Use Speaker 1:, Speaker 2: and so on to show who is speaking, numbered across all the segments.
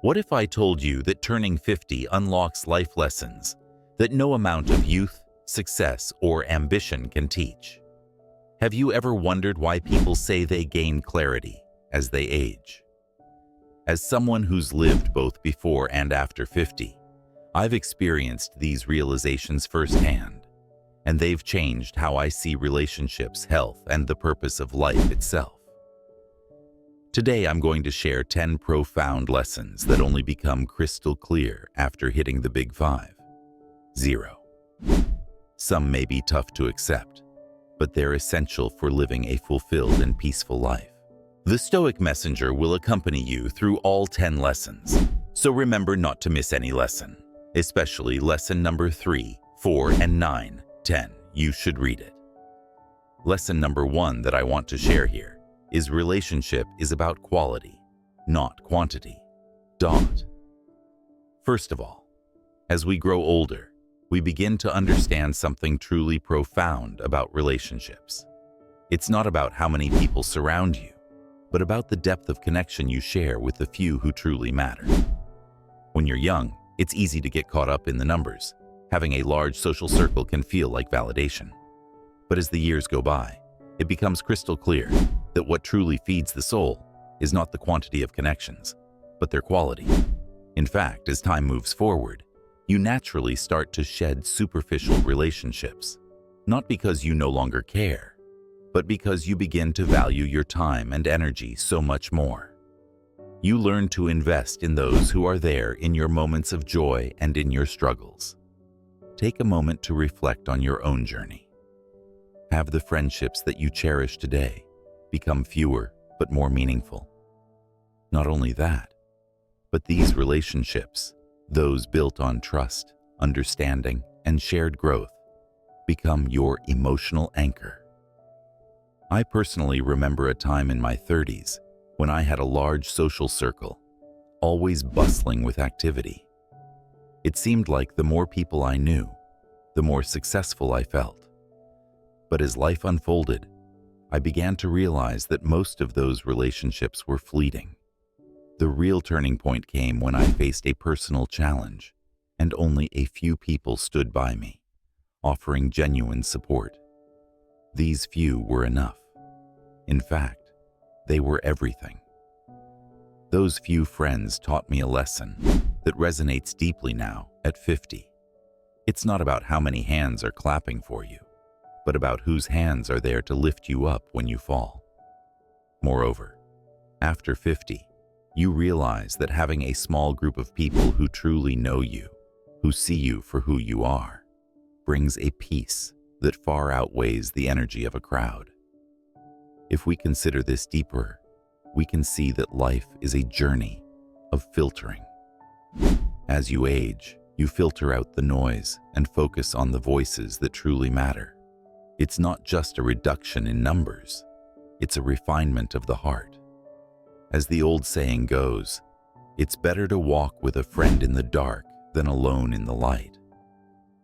Speaker 1: What if I told you that turning 50 unlocks life lessons that no amount of youth, success, or ambition can teach? Have you ever wondered why people say they gain clarity as they age? As someone who's lived both before and after 50, I've experienced these realizations firsthand, and they've changed how I see relationships, health, and the purpose of life itself. Today, I'm going to share 10 profound lessons that only become crystal clear after hitting the big 5. 0. Some may be tough to accept, but they're essential for living a fulfilled and peaceful life. The Stoic messenger will accompany you through all 10 lessons, so remember not to miss any lesson, especially lesson number 3, 4, and 9, 10. You should read it. Lesson number 1 that I want to share here is relationship is about quality, not quantity. First of all, as we grow older, we begin to understand something truly profound about relationships. It's not about how many people surround you, but about the depth of connection you share with the few who truly matter. When you're young, it's easy to get caught up in the numbers. Having a large social circle can feel like validation. But as the years go by, it becomes crystal clear that what truly feeds the soul is not the quantity of connections, but their quality. In fact, as time moves forward, you naturally start to shed superficial relationships, not because you no longer care, but because you begin to value your time and energy so much more. You learn to invest in those who are there in your moments of joy and in your struggles. Take a moment to reflect on your own journey. Have the friendships that you cherish today become fewer but more meaningful? Not only that, but these relationships, those built on trust, understanding, and shared growth, become your emotional anchor. I personally remember a time in my 30s when I had a large social circle, always bustling with activity. It seemed like the more people I knew, the more successful I felt. But as life unfolded, I began to realize that most of those relationships were fleeting. The real turning point came when I faced a personal challenge, and only a few people stood by me, offering genuine support. These few were enough. In fact, they were everything. Those few friends taught me a lesson that resonates deeply now at 50. It's not about how many hands are clapping for you, but about whose hands are there to lift you up when you fall. Moreover, after 50, you realize that having a small group of people who truly know you, who see you for who you are, brings a peace that far outweighs the energy of a crowd. If we consider this deeper, we can see that life is a journey of filtering. As you age, you filter out the noise and focus on the voices that truly matter. It's not just a reduction in numbers, it's a refinement of the heart. As the old saying goes, it's better to walk with a friend in the dark than alone in the light.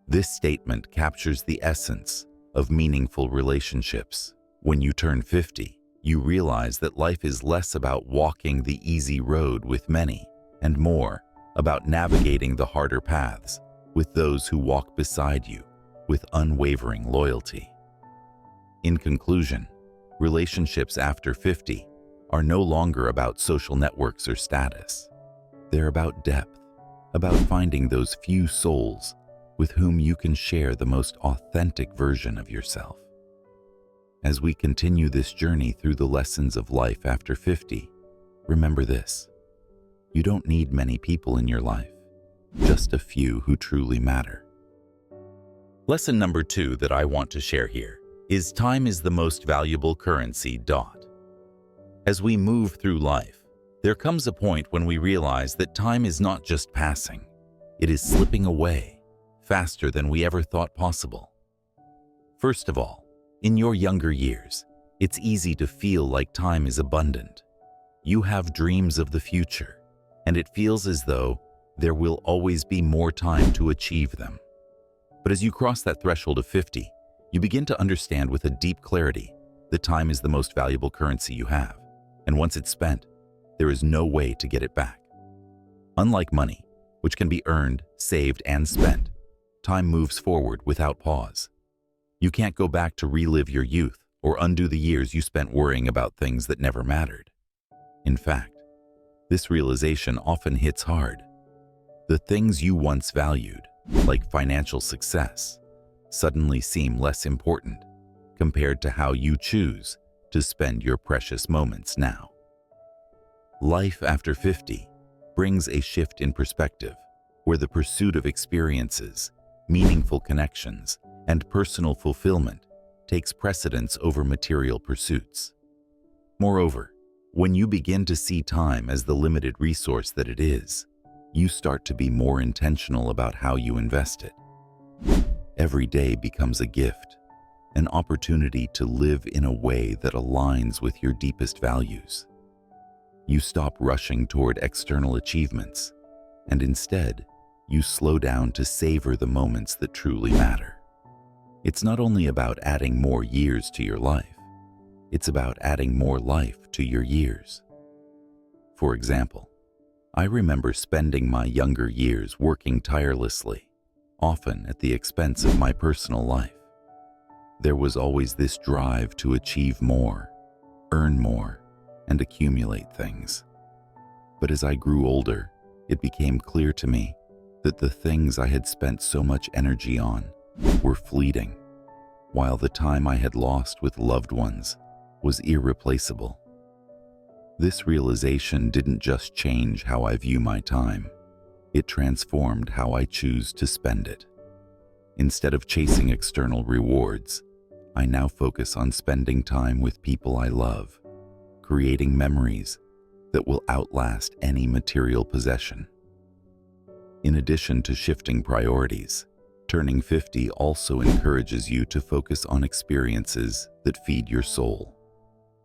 Speaker 1: This statement captures the essence of meaningful relationships. When you turn 50, you realize that life is less about walking the easy road with many and more about navigating the harder paths with those who walk beside you with unwavering loyalty. In conclusion, relationships after 50 are no longer about social networks or status. They're about depth, about finding those few souls with whom you can share the most authentic version of yourself. As we continue this journey through the lessons of life after 50, remember this: you don't need many people in your life, just a few who truly matter. Lesson number 2 that I want to share here is time is the most valuable currency. As we move through life, there comes a point when we realize that time is not just passing, it is slipping away faster than we ever thought possible. First of all, in your younger years, it's easy to feel like time is abundant. You have dreams of the future, and it feels as though there will always be more time to achieve them. But as you cross that threshold of 50, you begin to understand with a deep clarity that time is the most valuable currency you have, and once it's spent, there is no way to get it back. Unlike money, which can be earned, saved, and spent, time moves forward without pause. You can't go back to relive your youth or undo the years you spent worrying about things that never mattered. In fact, this realization often hits hard. The things you once valued, like financial success, suddenly seem less important compared to how you choose to spend your precious moments now. Life after 50 brings a shift in perspective, where the pursuit of experiences, meaningful connections, and personal fulfillment takes precedence over material pursuits. Moreover, when you begin to see time as the limited resource that it is, you start to be more intentional about how you invest it. Every day becomes a gift, an opportunity to live in a way that aligns with your deepest values. You stop rushing toward external achievements, and instead, you slow down to savor the moments that truly matter. It's not only about adding more years to your life, it's about adding more life to your years. For example, I remember spending my younger years working tirelessly, often at the expense of my personal life. There was always this drive to achieve more, earn more, and accumulate things. But as I grew older, it became clear to me that the things I had spent so much energy on were fleeting, while the time I had lost with loved ones was irreplaceable. This realization didn't just change how I view my time, it transformed how I choose to spend it. Instead of chasing external rewards, I now focus on spending time with people I love, creating memories that will outlast any material possession. In addition to shifting priorities, turning 50 also encourages you to focus on experiences that feed your soul.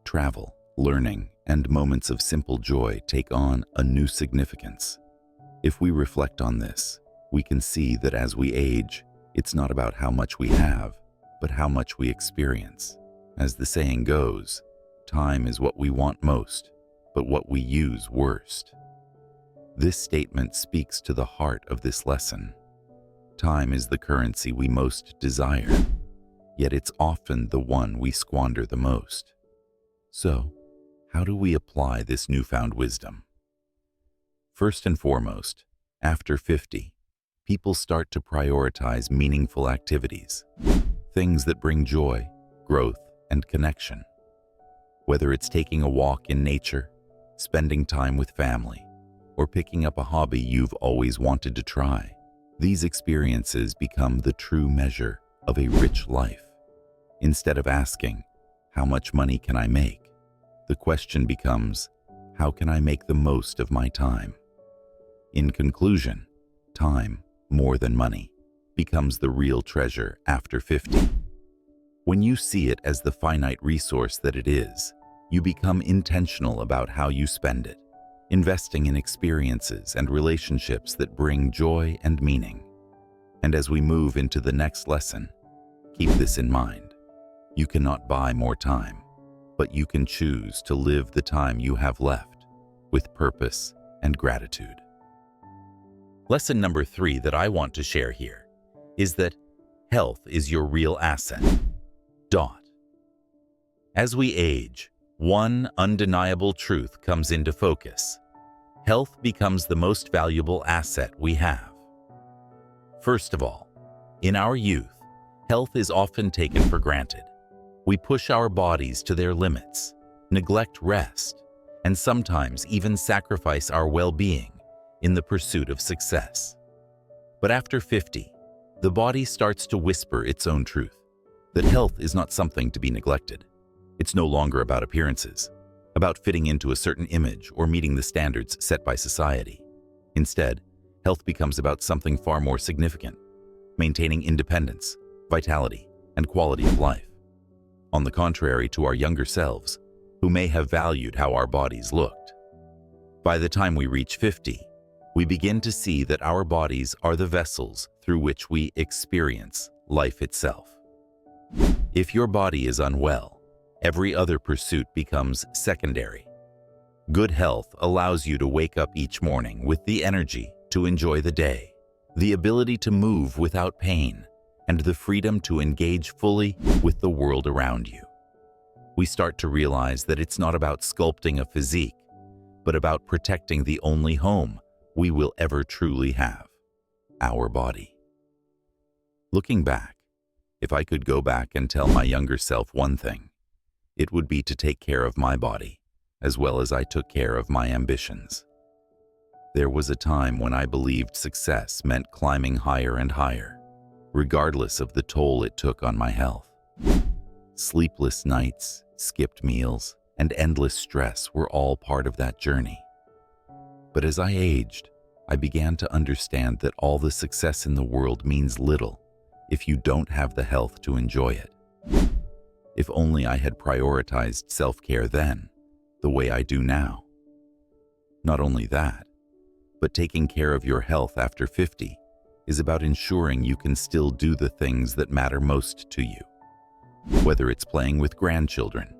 Speaker 1: Travel, learning, and moments of simple joy take on a new significance. If we reflect on this, we can see that as we age, it's not about how much we have, but how much we experience. As the saying goes, time is what we want most, but what we use worst. This statement speaks to the heart of this lesson. Time is the currency we most desire, yet it's often the one we squander the most. So, how do we apply this newfound wisdom? First and foremost, after 50, people start to prioritize meaningful activities, things that bring joy, growth, and connection. Whether it's taking a walk in nature, spending time with family, or picking up a hobby you've always wanted to try, these experiences become the true measure of a rich life. Instead of asking, "How much money can I make?" the question becomes, "How can I make the most of my time?" In conclusion, time, more than money, becomes the real treasure after 50. When you see it as the finite resource that it is, you become intentional about how you spend it, investing in experiences and relationships that bring joy and meaning. And as we move into the next lesson, keep this in mind. You cannot buy more time, but you can choose to live the time you have left with purpose and gratitude. Lesson number 3 that I want to share here is that health is your real asset. As we age, one undeniable truth comes into focus. Health becomes the most valuable asset we have. First of all, in our youth, health is often taken for granted. We push our bodies to their limits, neglect rest, and sometimes even sacrifice our well-being in the pursuit of success. But after 50, the body starts to whisper its own truth, that health is not something to be neglected. It's no longer about appearances, about fitting into a certain image or meeting the standards set by society. Instead, health becomes about something far more significant, maintaining independence, vitality, and quality of life. On the contrary to our younger selves, who may have valued how our bodies looked. By the time we reach 50, we begin to see that our bodies are the vessels through which we experience life itself. If your body is unwell, every other pursuit becomes secondary. Good health allows you to wake up each morning with the energy to enjoy the day, the ability to move without pain, and the freedom to engage fully with the world around you. We start to realize that it's not about sculpting a physique, but about protecting the only home we will ever truly have, our body. Looking back, if I could go back and tell my younger self one thing, it would be to take care of my body, as well as I took care of my ambitions. There was a time when I believed success meant climbing higher and higher, regardless of the toll it took on my health. Sleepless nights, skipped meals, and endless stress were all part of that journey. But as I aged, I began to understand that all the success in the world means little if you don't have the health to enjoy it. If only I had prioritized self-care then, the way I do now. Not only that, but taking care of your health after 50 is about ensuring you can still do the things that matter most to you. Whether it's playing with grandchildren,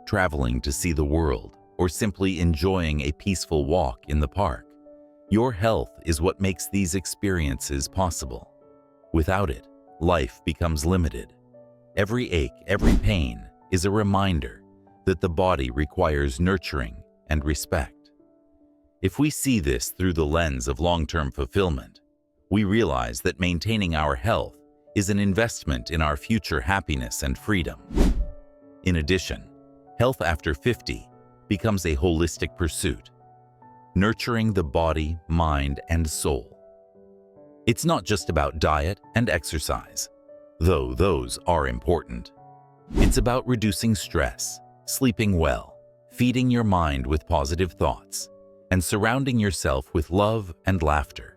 Speaker 1: traveling to see the world, or simply enjoying a peaceful walk in the park, your health is what makes these experiences possible. Without it, life becomes limited. Every ache, every pain is a reminder that the body requires nurturing and respect. If we see this through the lens of long-term fulfillment, we realize that maintaining our health is an investment in our future happiness and freedom. In addition, health after 50 becomes a holistic pursuit, nurturing the body, mind, and soul. It's not just about diet and exercise, though those are important. It's about reducing stress, sleeping well, feeding your mind with positive thoughts, and surrounding yourself with love and laughter.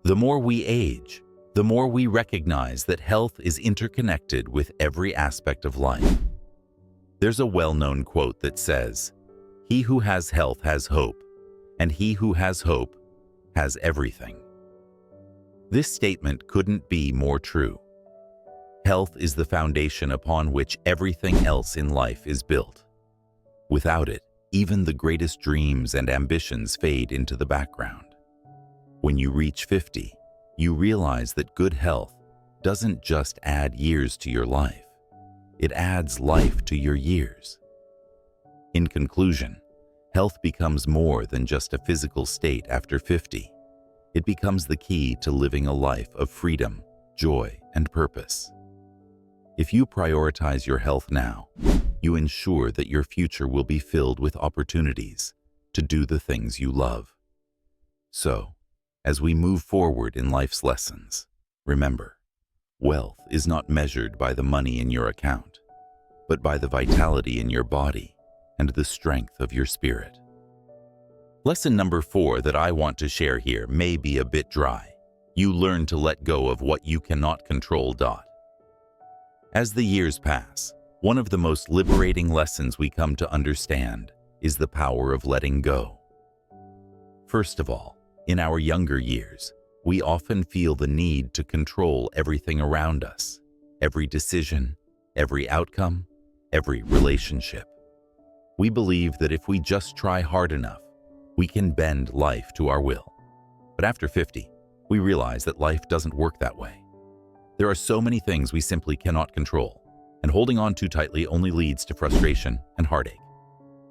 Speaker 1: The more we age, the more we recognize that health is interconnected with every aspect of life. There's a well-known quote that says, "He who has health has hope, and he who has hope has everything." This statement couldn't be more true. Health is the foundation upon which everything else in life is built. Without it, even the greatest dreams and ambitions fade into the background. When you reach 50, you realize that good health doesn't just add years to your life. It adds life to your years. In conclusion, health becomes more than just a physical state after 50. It becomes the key to living a life of freedom, joy, and purpose. If you prioritize your health now, you ensure that your future will be filled with opportunities to do the things you love. So, as we move forward in life's lessons, remember, wealth is not measured by the money in your account, but by the vitality in your body and the strength of your spirit. Lesson number 4 that I want to share here may be a bit dry. You learn to let go of what you cannot control. As the years pass, one of the most liberating lessons we come to understand is the power of letting go. First of all, in our younger years, we often feel the need to control everything around us, every decision, every outcome, every relationship. We believe that if we just try hard enough, we can bend life to our will. But after 50, we realize that life doesn't work that way. There are so many things we simply cannot control, and holding on too tightly only leads to frustration and heartache.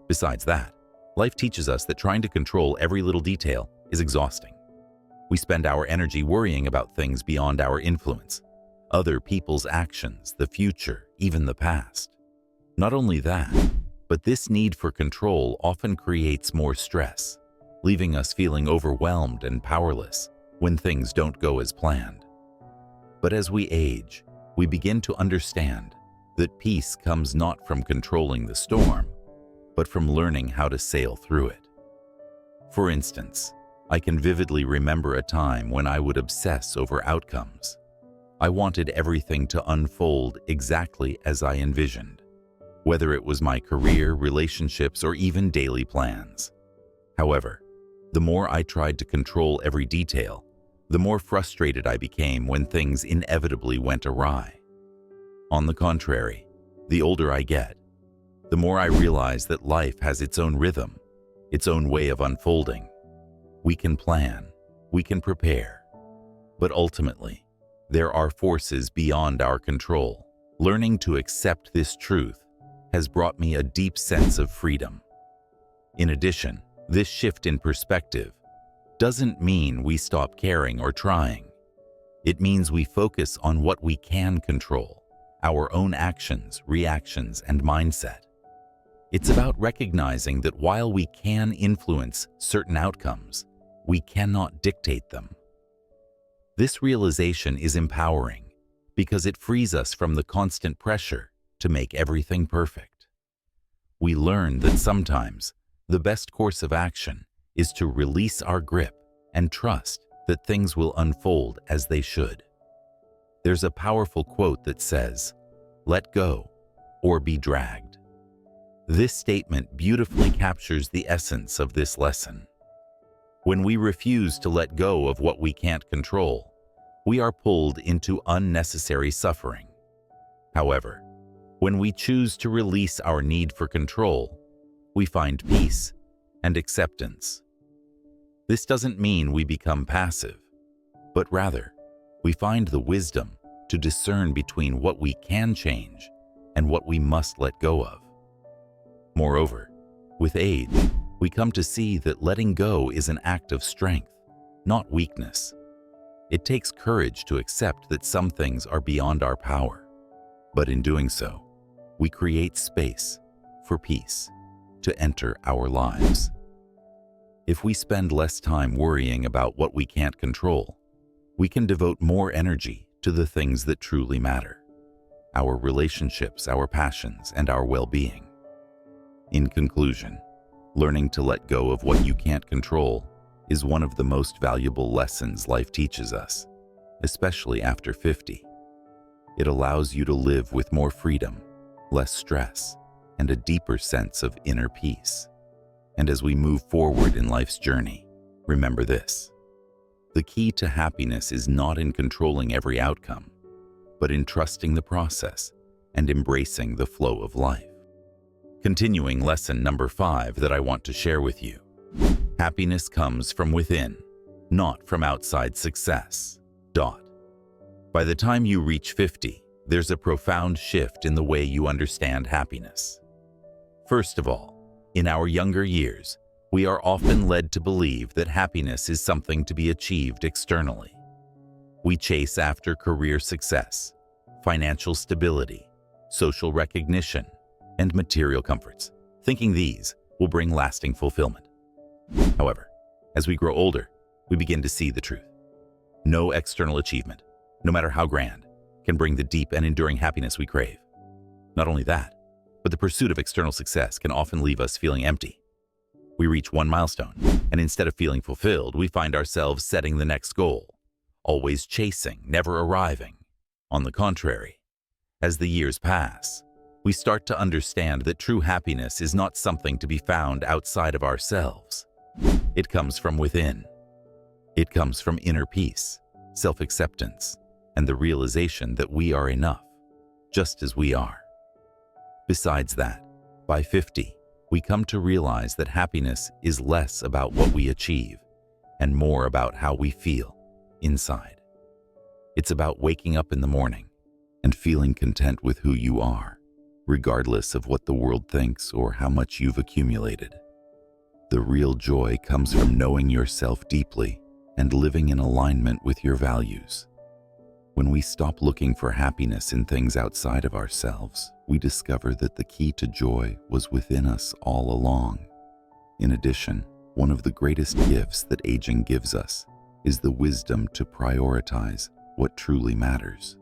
Speaker 1: Besides that, life teaches us that trying to control every little detail is exhausting. We spend our energy worrying about things beyond our influence, other people's actions, the future, even the past. Not only that, but this need for control often creates more stress, leaving us feeling overwhelmed and powerless when things don't go as planned. But as we age, we begin to understand that peace comes not from controlling the storm, but from learning how to sail through it. For instance, I can vividly remember a time when I would obsess over outcomes. I wanted everything to unfold exactly as I envisioned, whether it was my career, relationships, or even daily plans. However, the more I tried to control every detail, the more frustrated I became when things inevitably went awry. On the contrary, the older I get, the more I realize that life has its own rhythm, its own way of unfolding. We can plan, we can prepare, but ultimately, there are forces beyond our control. Learning to accept this truth has brought me a deep sense of freedom. In addition, this shift in perspective doesn't mean we stop caring or trying. It means we focus on what we can control, our own actions, reactions, and mindset. It's about recognizing that while we can influence certain outcomes, we cannot dictate them. This realization is empowering because it frees us from the constant pressure to make everything perfect. We learn that sometimes the best course of action is to release our grip and trust that things will unfold as they should. There's a powerful quote that says, "Let go or be dragged." This statement beautifully captures the essence of this lesson. When we refuse to let go of what we can't control, we are pulled into unnecessary suffering. However, when we choose to release our need for control, we find peace and acceptance. This doesn't mean we become passive, but rather, we find the wisdom to discern between what we can change and what we must let go of. Moreover, with age, we come to see that letting go is an act of strength, not weakness. It takes courage to accept that some things are beyond our power, but in doing so, we create space for peace to enter our lives. If we spend less time worrying about what we can't control, we can devote more energy to the things that truly matter: our relationships, our passions, and our well-being. In conclusion, learning to let go of what you can't control is one of the most valuable lessons life teaches us, especially after 50. It allows you to live with more freedom, less stress, and a deeper sense of inner peace. And as we move forward in life's journey, remember this: the key to happiness is not in controlling every outcome, but in trusting the process and embracing the flow of life. Continuing lesson number 5 that I want to share with you. Happiness comes from within, not from outside success. By the time you reach 50, there's a profound shift in the way you understand happiness. First of all, in our younger years, we are often led to believe that happiness is something to be achieved externally. We chase after career success, financial stability, social recognition, and material comforts, thinking these will bring lasting fulfillment. However, as we grow older, we begin to see the truth. No external achievement, no matter how grand, can bring the deep and enduring happiness we crave. Not only that, but the pursuit of external success can often leave us feeling empty. We reach one milestone, and instead of feeling fulfilled, we find ourselves setting the next goal, always chasing, never arriving. On the contrary, as the years pass, we start to understand that true happiness is not something to be found outside of ourselves. It comes from within. It comes from inner peace, self-acceptance, and the realization that we are enough, just as we are. Besides that, by 50, we come to realize that happiness is less about what we achieve and more about how we feel inside. It's about waking up in the morning and feeling content with who you are, regardless of what the world thinks or how much you've accumulated. The real joy comes from knowing yourself deeply and living in alignment with your values. When we stop looking for happiness in things outside of ourselves, we discover that the key to joy was within us all along. In addition, one of the greatest gifts that aging gives us is the wisdom to prioritize what truly matters.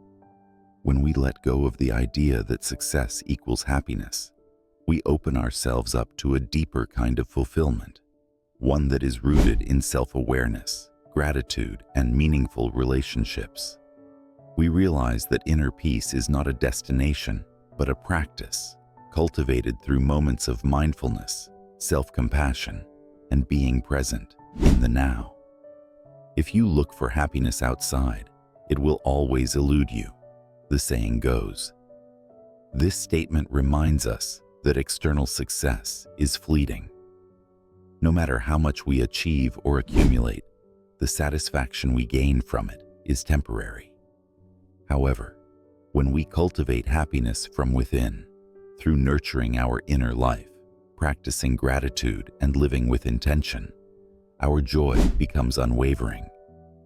Speaker 1: When we let go of the idea that success equals happiness, we open ourselves up to a deeper kind of fulfillment, one that is rooted in self-awareness, gratitude, and meaningful relationships. We realize that inner peace is not a destination, but a practice, cultivated through moments of mindfulness, self-compassion, and being present in the now. If you look for happiness outside, it will always elude you, the saying goes. This statement reminds us that external success is fleeting. No matter how much we achieve or accumulate, the satisfaction we gain from it is temporary. However, when we cultivate happiness from within, through nurturing our inner life, practicing gratitude and living with intention, our joy becomes unwavering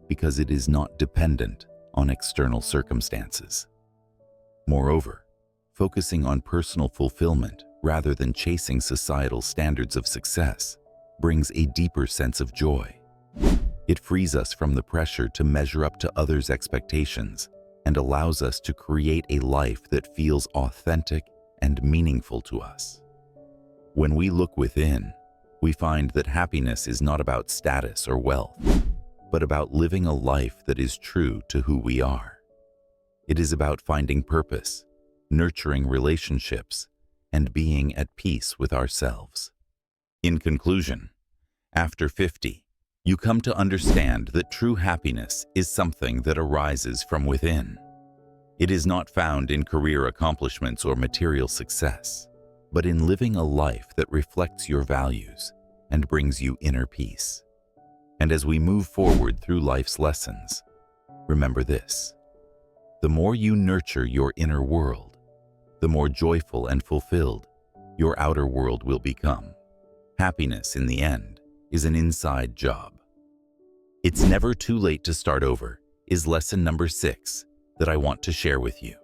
Speaker 1: because it is not dependent on external circumstances. Moreover, focusing on personal fulfillment rather than chasing societal standards of success brings a deeper sense of joy. It frees us from the pressure to measure up to others' expectations and allows us to create a life that feels authentic and meaningful to us. When we look within, we find that happiness is not about status or wealth, but about living a life that is true to who we are. It is about finding purpose, nurturing relationships, and being at peace with ourselves. In conclusion, after 50, you come to understand that true happiness is something that arises from within. It is not found in career accomplishments or material success, but in living a life that reflects your values and brings you inner peace. And as we move forward through life's lessons, remember this: the more you nurture your inner world, the more joyful and fulfilled your outer world will become. Happiness, in the end, is an inside job. It's never too late to start over is lesson number 6 that I want to share with you.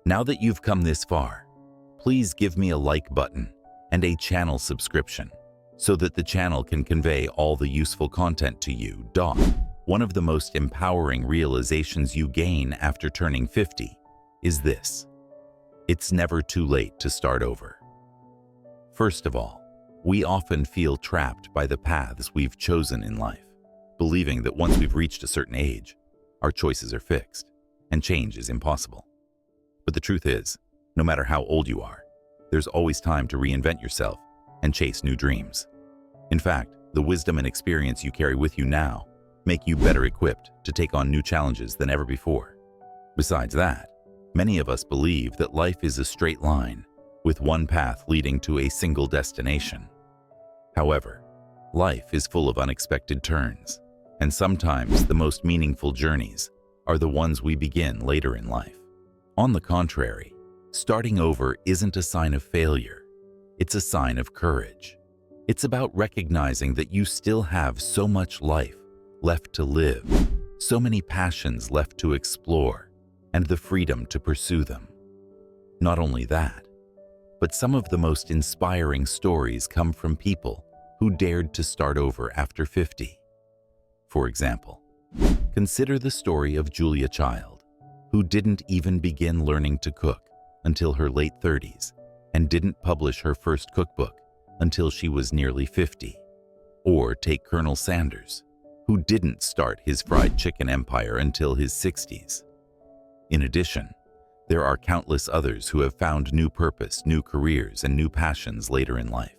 Speaker 1: Now that you've come this far, please give me a like button and a channel subscription so that the channel can convey all the useful content to you. One of the most empowering realizations you gain after turning 50 is this: it's never too late to start over. First of all, we often feel trapped by the paths we've chosen in life, believing that once we've reached a certain age, our choices are fixed and change is impossible. But the truth is, no matter how old you are, there's always time to reinvent yourself and chase new dreams. In fact, the wisdom and experience you carry with you now make you better equipped to take on new challenges than ever before. Besides that, many of us believe that life is a straight line with one path leading to a single destination. However, life is full of unexpected turns, and sometimes the most meaningful journeys are the ones we begin later in life. On the contrary, starting over isn't a sign of failure, it's a sign of courage. It's about recognizing that you still have so much life left to live, so many passions left to explore, and the freedom to pursue them. Not only that, but some of the most inspiring stories come from people who dared to start over after 50. For example, consider the story of Julia Child, who didn't even begin learning to cook until her late 30s and didn't publish her first cookbook until she was nearly 50. Or take Colonel Sanders, who didn't start his fried chicken empire until his 60s. In addition, there are countless others who have found new purpose, new careers, and new passions later in life,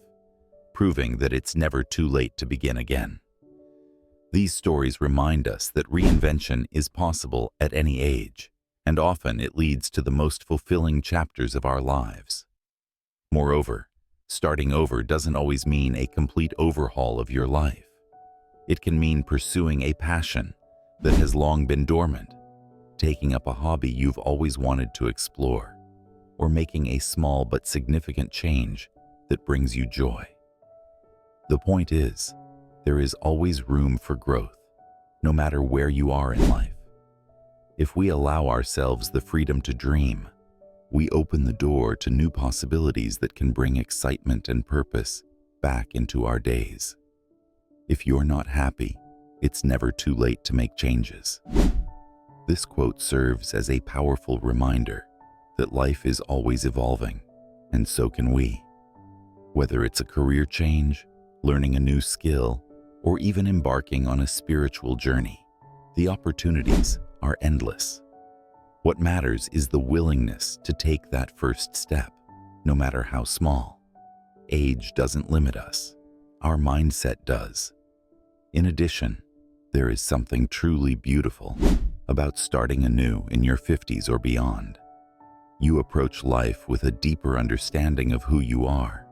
Speaker 1: proving that it's never too late to begin again. These stories remind us that reinvention is possible at any age, and often it leads to the most fulfilling chapters of our lives. Moreover, starting over doesn't always mean a complete overhaul of your life. It can mean pursuing a passion that has long been dormant, taking up a hobby you've always wanted to explore, or making a small but significant change that brings you joy. The point is, there is always room for growth, no matter where you are in life. If we allow ourselves the freedom to dream, we open the door to new possibilities that can bring excitement and purpose back into our days. If you're not happy, it's never too late to make changes. This quote serves as a powerful reminder that life is always evolving, and so can we. Whether it's a career change, learning a new skill, or even embarking on a spiritual journey, the opportunities are endless. What matters is the willingness to take that first step, no matter how small. Age doesn't limit us. Our mindset does. In addition, there is something truly beautiful about starting anew in your 50s or beyond. You approach life with a deeper understanding of who you are,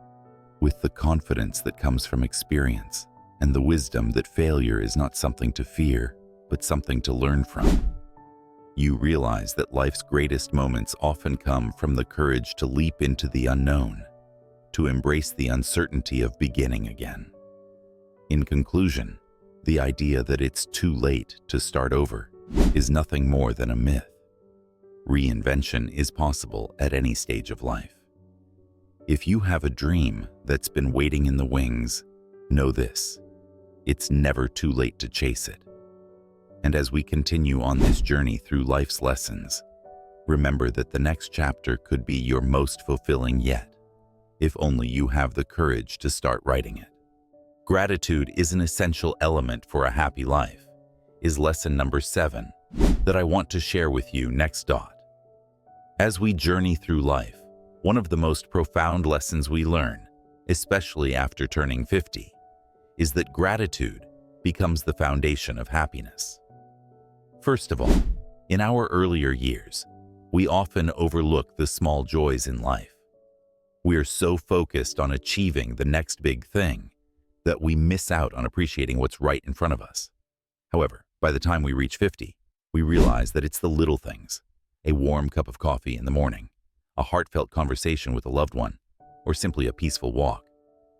Speaker 1: with the confidence that comes from experience and the wisdom that failure is not something to fear, but something to learn from. You realize that life's greatest moments often come from the courage to leap into the unknown, to embrace the uncertainty of beginning again. In conclusion, the idea that it's too late to start over is nothing more than a myth. Reinvention is possible at any stage of life. If you have a dream that's been waiting in the wings, know this: it's never too late to chase it. And as we continue on this journey through life's lessons, remember that the next chapter could be your most fulfilling yet, if only you have the courage to start writing it. Gratitude is an essential element for a happy life, is lesson number 7 that I want to share with you next. As we journey through life, one of the most profound lessons we learn, especially after turning 50, is that gratitude becomes the foundation of happiness. First of all, in our earlier years, we often overlook the small joys in life. We are so focused on achieving the next big thing that we miss out on appreciating what's right in front of us. However, by the time we reach 50, we realize that it's the little things: a warm cup of coffee in the morning, a heartfelt conversation with a loved one, or simply a peaceful walk,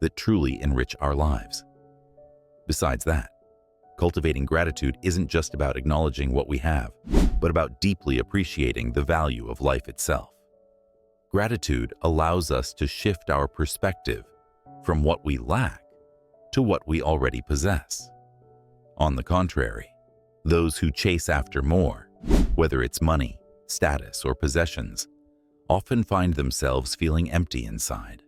Speaker 1: that truly enrich our lives. Besides that, cultivating gratitude isn't just about acknowledging what we have, but about deeply appreciating the value of life itself. Gratitude allows us to shift our perspective from what we lack to what we already possess. On the contrary, those who chase after more, whether it's money, status, or possessions, often find themselves feeling empty inside.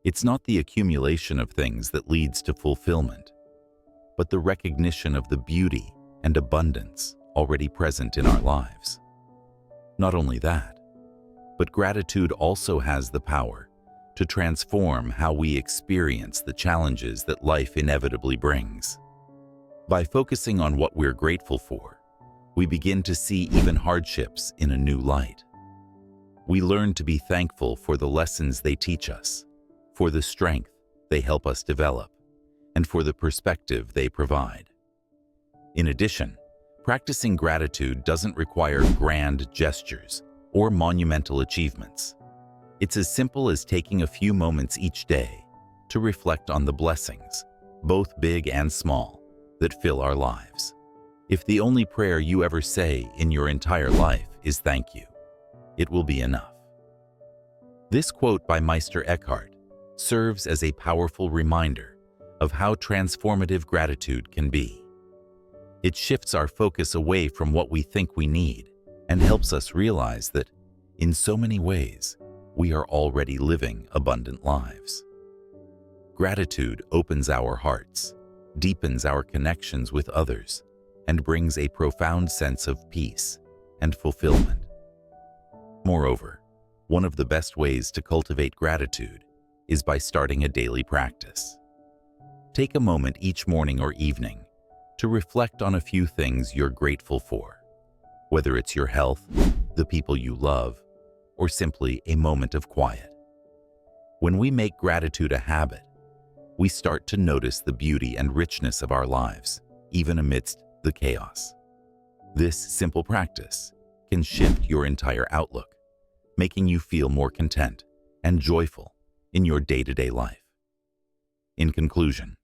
Speaker 1: It's not the accumulation of things that leads to fulfillment, but the recognition of the beauty and abundance already present in our lives. Not only that, but gratitude also has the power to transform how we experience the challenges that life inevitably brings. By focusing on what we're grateful for, we begin to see even hardships in a new light. We learn to be thankful for the lessons they teach us, for the strength they help us develop, and for the perspective they provide. In addition, practicing gratitude doesn't require grand gestures or monumental achievements. It's as simple as taking a few moments each day to reflect on the blessings, both big and small, that fill our lives. If the only prayer you ever say in your entire life is thank you, it will be enough. This quote by Meister Eckhart serves as a powerful reminder of how transformative gratitude can be. It shifts our focus away from what we think we need and helps us realize that, in so many ways, we are already living abundant lives. Gratitude opens our hearts, deepens our connections with others, and brings a profound sense of peace and fulfillment. Moreover, one of the best ways to cultivate gratitude is by starting a daily practice. Take a moment each morning or evening to reflect on a few things you're grateful for, whether it's your health, the people you love, or simply a moment of quiet. When we make gratitude a habit, we start to notice the beauty and richness of our lives, even amidst the chaos. This simple practice can shift your entire outlook, making you feel more content and joyful in your day-to-day life. In conclusion,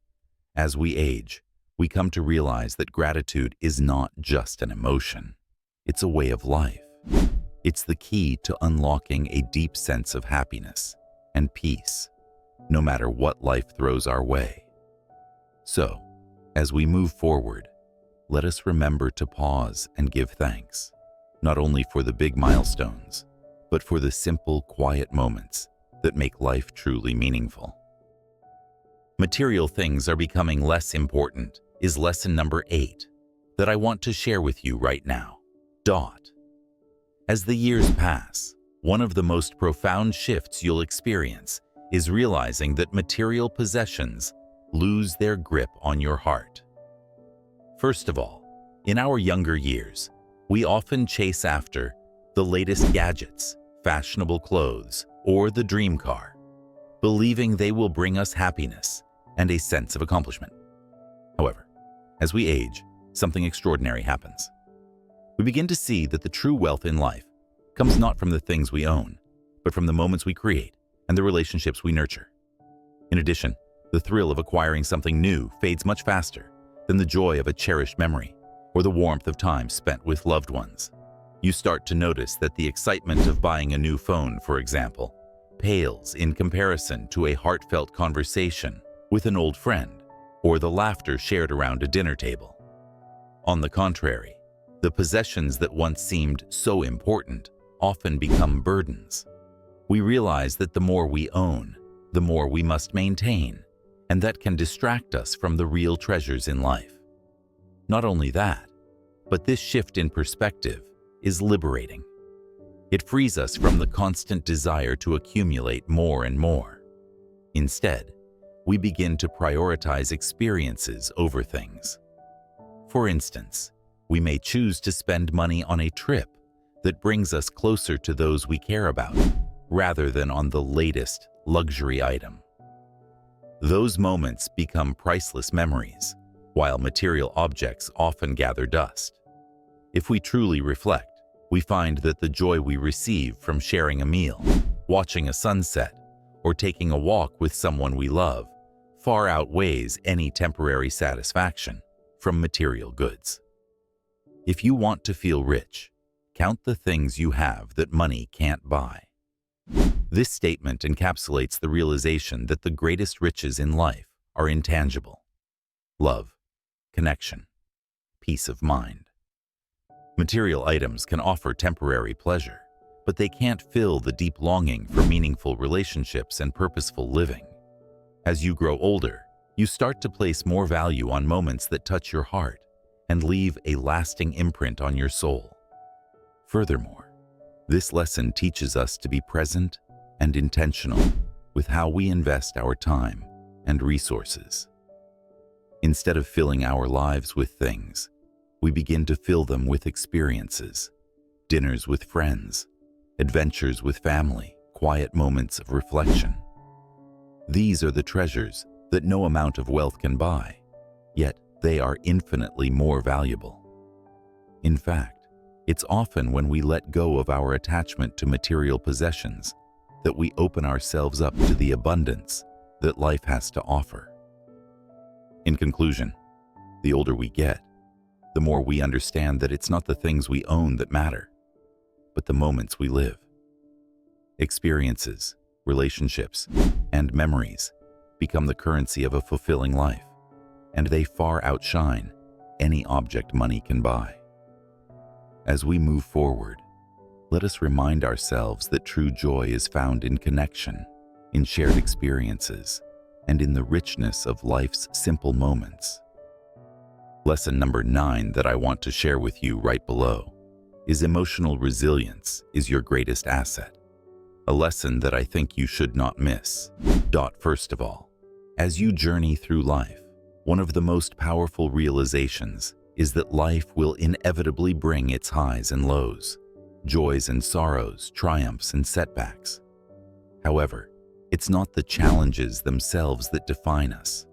Speaker 1: as we age, we come to realize that gratitude is not just an emotion. It's a way of life. It's the key to unlocking a deep sense of happiness and peace, no matter what life throws our way. So, as we move forward, let us remember to pause and give thanks, not only for the big milestones, but for the simple, quiet moments that make life truly meaningful. Material things are becoming less important is lesson number 8 that I want to share with you right now. As the years pass, one of the most profound shifts you'll experience is realizing that material possessions lose their grip on your heart. First of all, in our younger years, we often chase after the latest gadgets, fashionable clothes, or the dream car. believing they will bring us happiness and a sense of accomplishment. However, as we age, something extraordinary happens. We begin to see that the true wealth in life comes not from the things we own, but from the moments we create and the relationships we nurture. In addition, the thrill of acquiring something new fades much faster than the joy of a cherished memory or the warmth of time spent with loved ones. You start to notice that the excitement of buying a new phone, for example, pales in comparison to a heartfelt conversation with an old friend or the laughter shared around a dinner table. On the contrary, the possessions that once seemed so important often become burdens. We realize that the more we own, the more we must maintain, and that can distract us from the real treasures in life. Not only that, but this shift in perspective is liberating. It frees us from the constant desire to accumulate more and more. Instead, we begin to prioritize experiences over things. For instance, we may choose to spend money on a trip that brings us closer to those we care about, rather than on the latest luxury item. Those moments become priceless memories, while material objects often gather dust. If we truly reflect, we find that the joy we receive from sharing a meal, watching a sunset, or taking a walk with someone we love far outweighs any temporary satisfaction from material goods. If you want to feel rich, count the things you have that money can't buy. This statement encapsulates the realization that the greatest riches in life are intangible: love, connection, peace of mind. Material items can offer temporary pleasure, but they can't fill the deep longing for meaningful relationships and purposeful living. As you grow older, you start to place more value on moments that touch your heart and leave a lasting imprint on your soul. Furthermore, this lesson teaches us to be present and intentional with how we invest our time and resources. Instead of filling our lives with things, we begin to fill them with experiences, dinners with friends, adventures with family, quiet moments of reflection. These are the treasures that no amount of wealth can buy, yet they are infinitely more valuable. In fact, it's often when we let go of our attachment to material possessions that we open ourselves up to the abundance that life has to offer. In conclusion, the older we get, the more we understand that it's not the things we own that matter, but the moments we live. Experiences, relationships, and memories become the currency of a fulfilling life, and they far outshine any object money can buy. As we move forward, let us remind ourselves that true joy is found in connection, in shared experiences, and in the richness of life's simple moments. Lesson number 9 that I want to share with you right below is emotional resilience is your greatest asset. A lesson that I think you should not miss. First of all, as you journey through life, one of the most powerful realizations is that life will inevitably bring its highs and lows, joys and sorrows, triumphs and setbacks. However, it's not the challenges themselves that define us,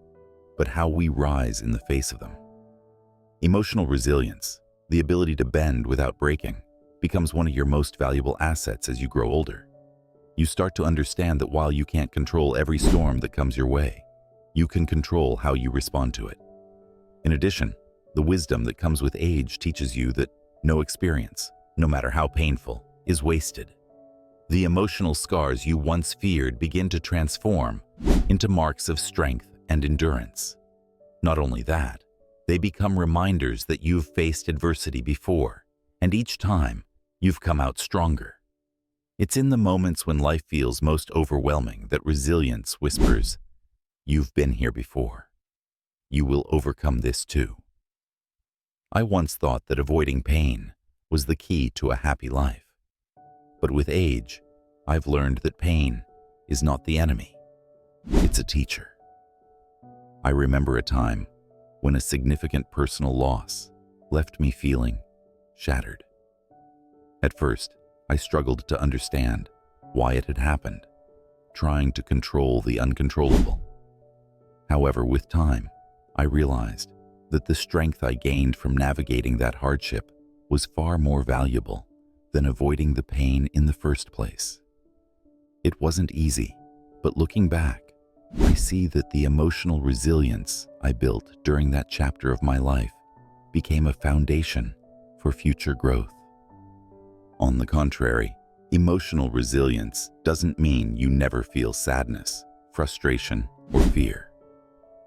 Speaker 1: but how we rise in the face of them. Emotional resilience, the ability to bend without breaking, becomes one of your most valuable assets as you grow older. You start to understand that while you can't control every storm that comes your way, you can control how you respond to it. In addition, the wisdom that comes with age teaches you that no experience, no matter how painful, is wasted. The emotional scars you once feared begin to transform into marks of strength and endurance. Not only that, they become reminders that you've faced adversity before, and each time, you've come out stronger. It's in the moments when life feels most overwhelming that resilience whispers, "You've been here before. You will overcome this too." I once thought that avoiding pain was the key to a happy life. But with age, I've learned that pain is not the enemy. It's a teacher. I remember a time when a significant personal loss left me feeling shattered. At first, I struggled to understand why it had happened, trying to control the uncontrollable. However, with time, I realized that the strength I gained from navigating that hardship was far more valuable than avoiding the pain in the first place. It wasn't easy, but looking back, I see that the emotional resilience I built during that chapter of my life became a foundation for future growth. On the contrary, emotional resilience doesn't mean you never feel sadness, frustration, or fear.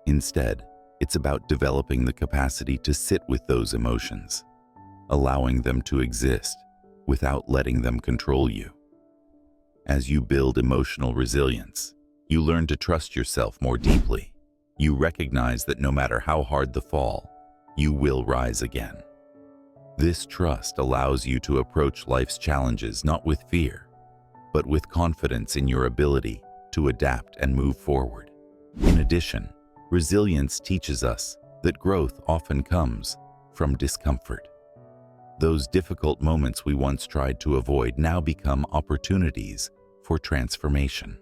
Speaker 1: Instead, it's about developing the capacity to sit with those emotions, allowing them to exist without letting them control you. As you build emotional resilience, you learn to trust yourself more deeply. You recognize that no matter how hard the fall, you will rise again. This trust allows you to approach life's challenges not with fear, but with confidence in your ability to adapt and move forward. In addition, resilience teaches us that growth often comes from discomfort. Those difficult moments we once tried to avoid now become opportunities for transformation.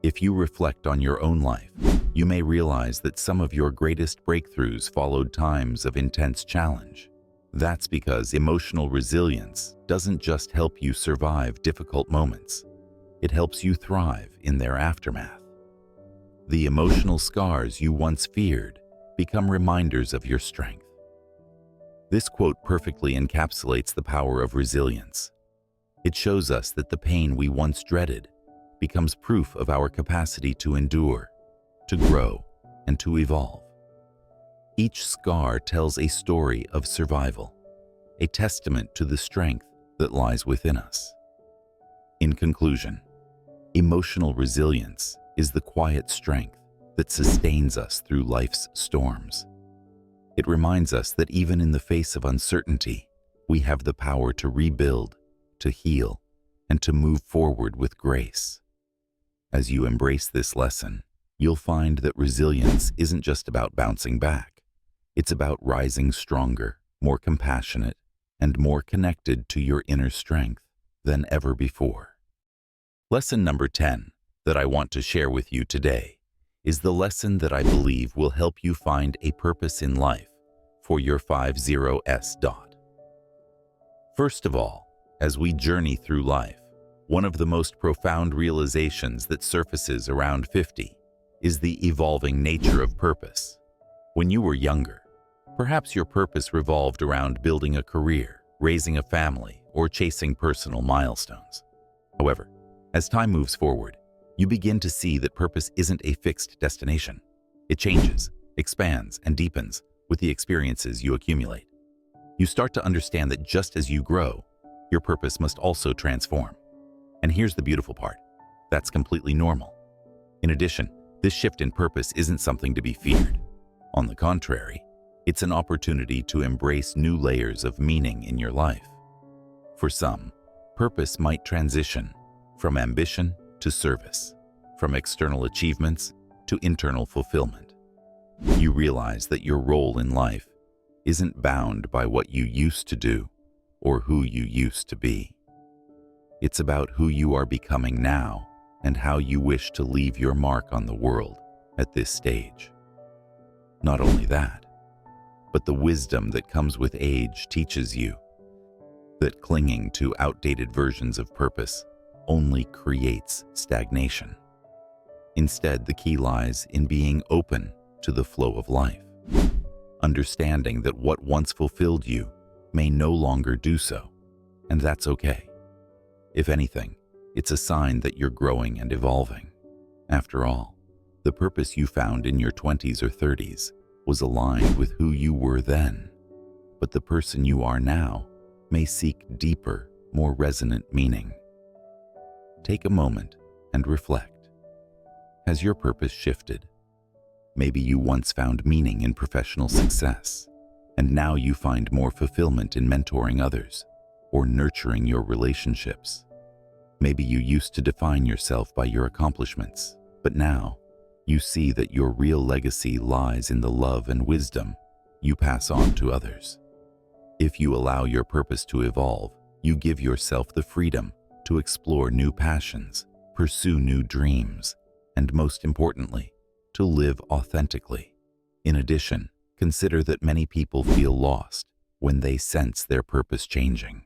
Speaker 1: If you reflect on your own life, you may realize that some of your greatest breakthroughs followed times of intense challenge. That's because emotional resilience doesn't just help you survive difficult moments, it helps you thrive in their aftermath. The emotional scars you once feared become reminders of your strength. This quote perfectly encapsulates the power of resilience. It shows us that the pain we once dreaded becomes proof of our capacity to endure, to grow, and to evolve. Each scar tells a story of survival, a testament to the strength that lies within us. In conclusion, emotional resilience is the quiet strength that sustains us through life's storms. It reminds us that even in the face of uncertainty, we have the power to rebuild, to heal, and to move forward with grace. As you embrace this lesson, you'll find that resilience isn't just about bouncing back. It's about rising stronger, more compassionate, and more connected to your inner strength than ever before. Lesson number 10 that I want to share with you today is the lesson that I believe will help you find a purpose in life for your 50s. First of all, as we journey through life, one of the most profound realizations that surfaces around 50 is the evolving nature of purpose. When you were younger, perhaps your purpose revolved around building a career, raising a family, or chasing personal milestones. However, as time moves forward, you begin to see that purpose isn't a fixed destination. It changes, expands, and deepens with the experiences you accumulate. You start to understand that just as you grow, your purpose must also transform. And here's the beautiful part. That's completely normal. In addition, this shift in purpose isn't something to be feared. On the contrary, it's an opportunity to embrace new layers of meaning in your life. For some, purpose might transition from ambition to service, from external achievements to internal fulfillment. You realize that your role in life isn't bound by what you used to do or who you used to be. It's about who you are becoming now and how you wish to leave your mark on the world at this stage. Not only that, but the wisdom that comes with age teaches you that clinging to outdated versions of purpose only creates stagnation. Instead, the key lies in being open to the flow of life, understanding that what once fulfilled you may no longer do so, and that's okay. If anything, it's a sign that you're growing and evolving. After all, the purpose you found in your 20s or 30s was aligned with who you were then, but the person you are now may seek deeper, more resonant meaning. Take a moment and reflect. Has your purpose shifted? Maybe you once found meaning in professional success, and now you find more fulfillment in mentoring others or nurturing your relationships. Maybe you used to define yourself by your accomplishments, but now you see that your real legacy lies in the love and wisdom you pass on to others. If you allow your purpose to evolve, you give yourself the freedom to explore new passions, pursue new dreams, and most importantly, to live authentically. In addition, consider that many people feel lost when they sense their purpose changing.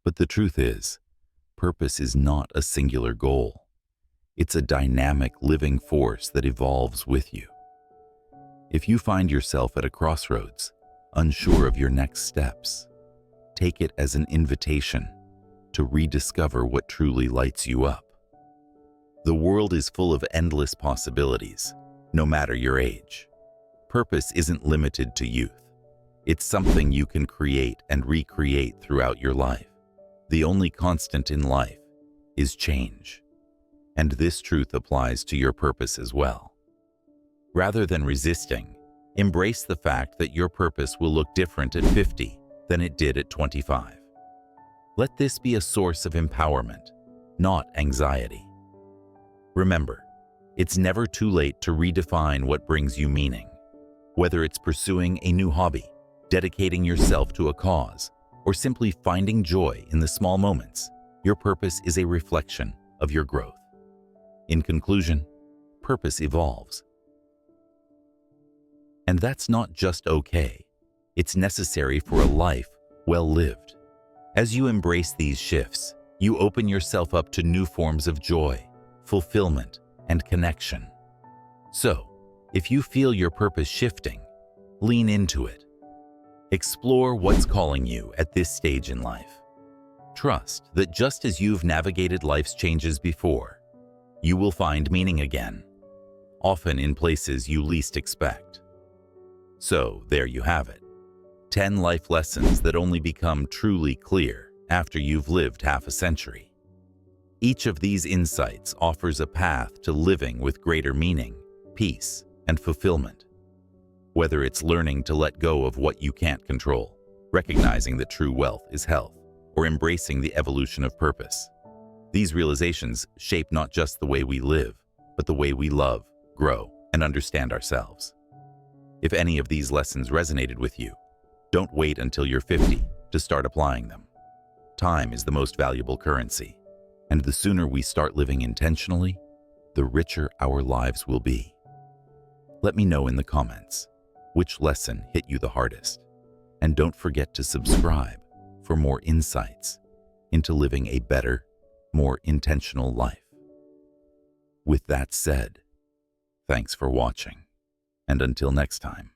Speaker 1: But the truth is, purpose is not a singular goal. It's a dynamic living force that evolves with you. If you find yourself at a crossroads, unsure of your next steps, take it as an invitation to rediscover what truly lights you up. The world is full of endless possibilities, no matter your age. Purpose isn't limited to youth. It's something you can create and recreate throughout your life. The only constant in life is change. And this truth applies to your purpose as well. Rather than resisting, embrace the fact that your purpose will look different at 50 than it did at 25. Let this be a source of empowerment, not anxiety. Remember, it's never too late to redefine what brings you meaning. Whether it's pursuing a new hobby, dedicating yourself to a cause, or simply finding joy in the small moments, your purpose is a reflection of your growth. In conclusion, purpose evolves. And that's not just okay. It's necessary for a life well lived. As you embrace these shifts, you open yourself up to new forms of joy, fulfillment, and connection. So, if you feel your purpose shifting, lean into it. Explore what's calling you at this stage in life. Trust that just as you've navigated life's changes before, you will find meaning again, often in places you least expect. So, there you have it. 10 life lessons that only become truly clear after you've lived half a century. Each of these insights offers a path to living with greater meaning, peace, and fulfillment. Whether it's learning to let go of what you can't control, recognizing that true wealth is health, or embracing the evolution of purpose, these realizations shape not just the way we live, but the way we love, grow, and understand ourselves. If any of these lessons resonated with you, don't wait until you're 50 to start applying them. Time is the most valuable currency, and the sooner we start living intentionally, the richer our lives will be. Let me know in the comments which lesson hit you the hardest, and don't forget to subscribe for more insights into living a better, more intentional life. With that said, thanks for watching, and until next time.